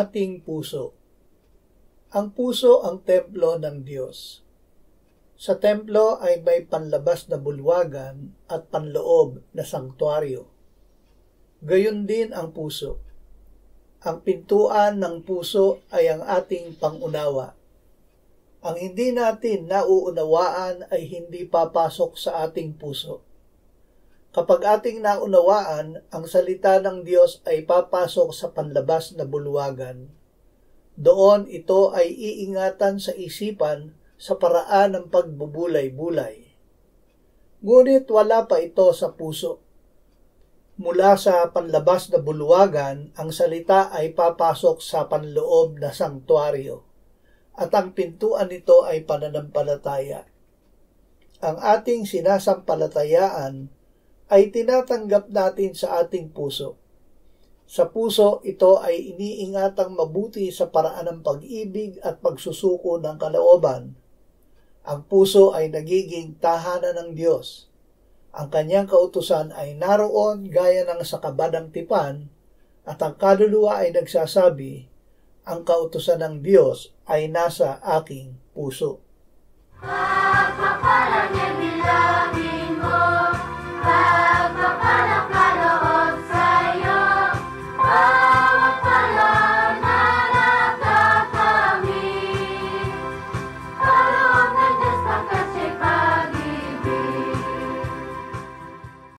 ating puso. Ang puso ang templo ng Diyos. Sa templo ay may panlabas na bulwagan at panloob na sanktuaryo. Gayon din ang puso. Ang pintuan ng puso ay ang ating pangunawa. Ang hindi natin nauunawaan ay hindi papasok sa ating puso. Kapag ating naunawaan, ang salita ng Diyos ay papasok sa panlabas na bulwagan. Doon ito ay iingatan sa isipan sa paraan ng pagbubulay-bulay. Ngunit wala pa ito sa puso. Mula sa panlabas na bulwagan, ang salita ay papasok sa panloob na sanktuaryo, at ang pintuan nito ay pananampalataya. Ang ating sinasampalatayaan ay tinatanggap natin sa ating puso. Sa puso, ito ay iniingatang mabuti sa paraan ng pag-ibig at pagsusuko ng kalooban. Ang puso ay nagiging tahanan ng Diyos. Ang kanyang kautusan ay naroon gaya ng sa kabadang tipan, at ang kaluluwa ay nagsasabi, ang kautusan ng Diyos ay nasa aking puso.